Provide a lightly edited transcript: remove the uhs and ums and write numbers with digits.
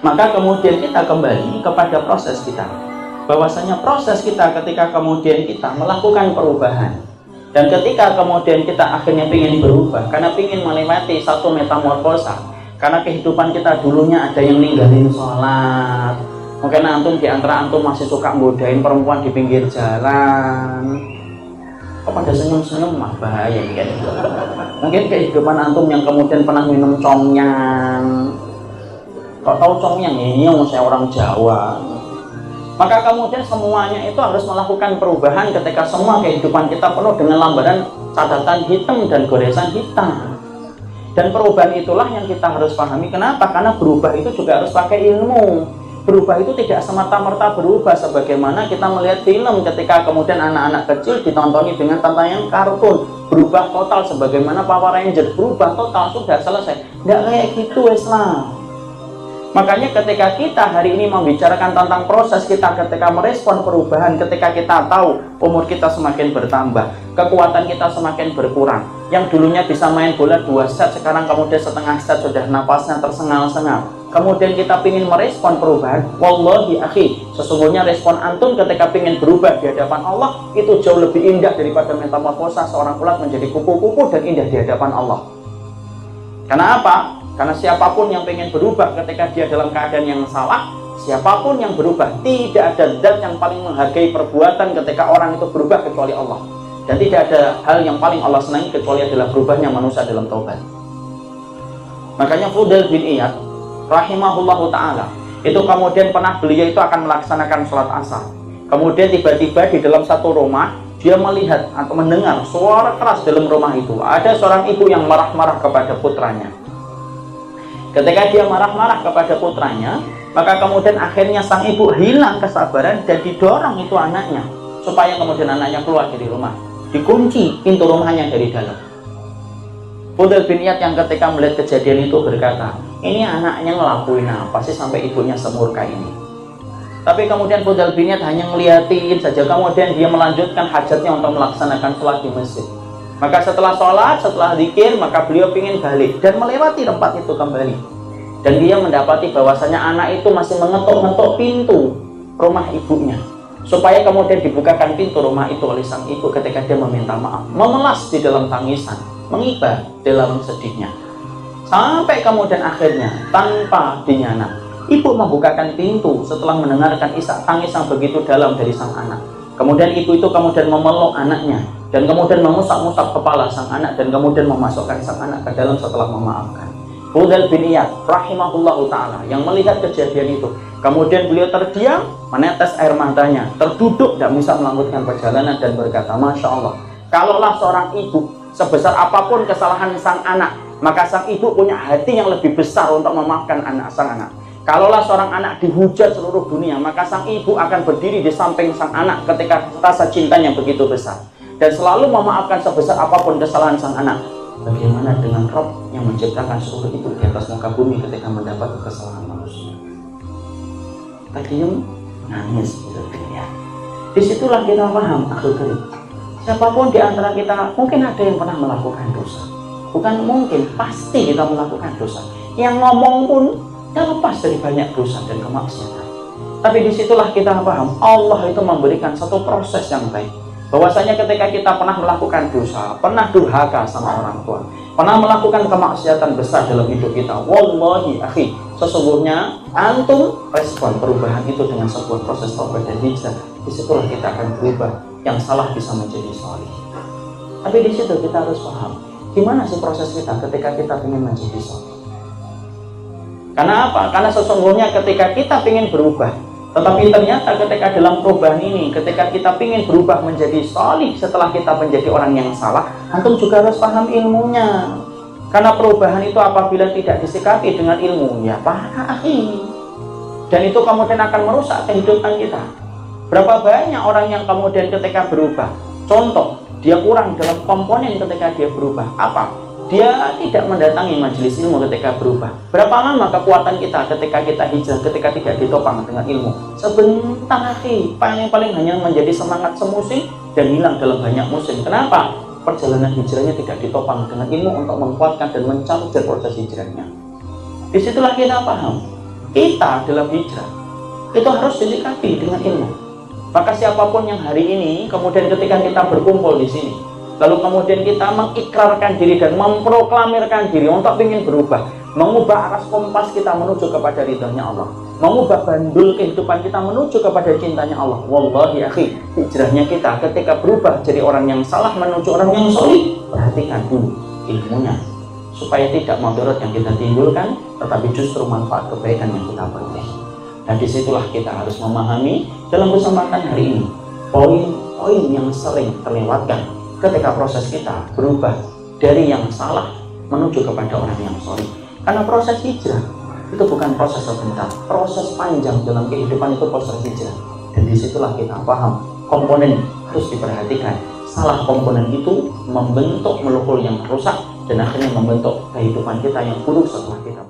Maka kemudian kita kembali kepada proses kita, bahwasanya proses kita ketika kemudian kita melakukan perubahan, dan ketika kemudian kita akhirnya ingin berubah karena ingin melewati satu metamorfosa, karena kehidupan kita dulunya ada yang ninggalin sholat. Mungkin antum di antara antum masih suka godain perempuan di pinggir jalan. Kok pada senyum-senyum, mah bahaya kan? Mungkin kehidupan antum yang kemudian pernah minum comyang. Kok tahu comyang? Ini yang saya orang Jawa. Maka kemudian semuanya itu harus melakukan perubahan ketika semua kehidupan kita penuh dengan lambaran catatan hitam dan goresan hitam. Dan perubahan itulah yang kita harus pahami. Kenapa? Karena berubah itu juga harus pakai ilmu. Berubah itu tidak semata-merta berubah sebagaimana kita melihat film ketika kemudian anak-anak kecil ditontoni dengan tantangan kartun, berubah total sebagaimana Power Ranger, berubah total, sudah selesai. Nggak kayak gitu Islam. Makanya ketika kita hari ini membicarakan tentang proses kita ketika merespon perubahan, ketika kita tahu umur kita semakin bertambah, kekuatan kita semakin berkurang, yang dulunya bisa main bola 2 set, sekarang kemudian setengah set sudah napasnya tersengal-sengal. Kemudian kita ingin merespon perubahan, wallahi akhi, sesungguhnya respon antum ketika ingin berubah di hadapan Allah itu jauh lebih indah daripada metamorfosa seorang ulat menjadi kupu-kupu dan indah di hadapan Allah. Karena apa? Karena siapapun yang ingin berubah ketika dia dalam keadaan yang salah, siapapun yang berubah, tidak ada zat yang paling menghargai perbuatan ketika orang itu berubah kecuali Allah. Dan tidak ada hal yang paling Allah senangi kecuali adalah berubahnya manusia dalam taubat. Makanya Fudail bin Iyad rahimahullahu ta'ala itu kemudian pernah beliau itu akan melaksanakan sholat asar. Kemudian tiba-tiba di dalam satu rumah dia melihat atau mendengar suara keras dalam rumah itu. Ada seorang ibu yang marah-marah kepada putranya. Ketika dia marah-marah kepada putranya, maka kemudian akhirnya sang ibu hilang kesabaran dan didorong itu anaknya supaya kemudian anaknya keluar dari rumah. Dikunci pintu rumahnya dari dalam. Fudail bin Iyad yang ketika melihat kejadian itu berkata, ini anaknya ngelakuin apa sih sampai ibunya semurka ini? Tapi kemudian Fudail bin Iyad hanya ngeliatin saja, kemudian dia melanjutkan hajatnya untuk melaksanakan sholat di masjid. Maka setelah sholat, setelah zikir, maka beliau ingin balik dan melewati tempat itu kembali. Dan dia mendapati bahwasanya anak itu masih mengetuk-ngetuk pintu rumah ibunya, supaya kemudian dibukakan pintu rumah itu oleh sang ibu ketika dia meminta maaf, memelas di dalam tangisan, mengibar dalam sedihnya. Sampai kemudian akhirnya tanpa dinyana, ibu membukakan pintu setelah mendengarkan isak tangis yang begitu dalam dari sang anak. Kemudian ibu itu kemudian memeluk anaknya dan kemudian mengusap-ngusap kepala sang anak dan kemudian memasukkan sang anak ke dalam setelah memaafkan. Fudail bin Iyad rahimahullahu ta'ala yang melihat kejadian itu, kemudian beliau terdiam, menetes air matanya, terduduk, tidak bisa melanjutkan perjalanan dan berkata, Masya Allah, kalaulah seorang ibu sebesar apapun kesalahan sang anak, maka sang ibu punya hati yang lebih besar untuk memaafkan sang anak. Kalaulah seorang anak dihujat seluruh dunia, maka sang ibu akan berdiri di samping sang anak ketika rasa cintanya begitu besar dan selalu memaafkan sebesar apapun kesalahan sang anak. Bagaimana dengan Rob yang menciptakan seluruh itu di atas muka bumi ketika mendapat kesalahan manusia? Tadium nangis gitu ya. Disitulah kita paham akhir-akhir. Siapapun di antara kita mungkin ada yang pernah melakukan dosa. Bukan mungkin, pasti kita melakukan dosa. Yang ngomong pun tidak lepas dari banyak dosa dan kemaksiatan. Tapi disitulah kita paham Allah itu memberikan satu proses yang baik. Bahwasanya ketika kita pernah melakukan dosa, pernah durhaka sama orang tua, pernah melakukan kemaksiatan besar dalam hidup kita, wallahi akhi, sesungguhnya antum respon perubahan itu dengan sebuah proses taubat dan hijrah. Disitulah kita akan berubah, yang salah bisa menjadi salih. Tapi disitu kita harus paham gimana sih proses kita ketika kita ingin menjadi salih. Karena apa? Karena sesungguhnya ketika kita ingin berubah, tetapi ternyata ketika dalam perubahan ini, ketika kita ingin berubah menjadi salih setelah kita menjadi orang yang salah, antum juga harus paham ilmunya. Karena perubahan itu apabila tidak disikapi dengan ilmu, ya parah akhi. Dan itu kemudian akan merusak kehidupan kita. Berapa banyak orang yang kemudian ketika berubah, contoh, dia kurang dalam komponen ketika dia berubah. Apa? Dia tidak mendatangi majelis ilmu ketika berubah. Berapa lama kekuatan kita ketika kita hijrah, ketika tidak ditopang dengan ilmu? Sebentar akhi, paling-paling hanya menjadi semangat semusim dan hilang dalam banyak musim. Kenapa? Perjalanan hijrahnya tidak ditopang dengan ilmu untuk menguatkan dan mencari proses hijrahnya. Disitulah kita paham kita dalam hijrah itu harus disikapi dengan ilmu. Maka siapapun yang hari ini kemudian ketika kita berkumpul di sini, lalu kemudian kita mengikrarkan diri dan memproklamirkan diri untuk ingin berubah, mengubah aras kompas kita menuju kepada ridhonya Allah, mengubah bandul kehidupan kita menuju kepada cintanya Allah. Wallahi akhi, hijrahnya kita ketika berubah jadi orang yang salah menuju orang yang solih, perhatikan dulu ilmunya, supaya tidak mudarat yang kita timbulkan, tetapi justru manfaat kebaikan yang kita peroleh. Dan disitulah kita harus memahami dalam kesempatan hari ini poin-poin yang sering terlewatkan ketika proses kita berubah dari yang salah menuju kepada orang yang soleh. Karena proses hijrah itu bukan proses sebentar, proses panjang dalam kehidupan itu proses hijrah. Dan disitulah kita paham komponen harus diperhatikan. Salah komponen itu membentuk molekul yang rusak dan akhirnya membentuk kehidupan kita yang buruk setelah kita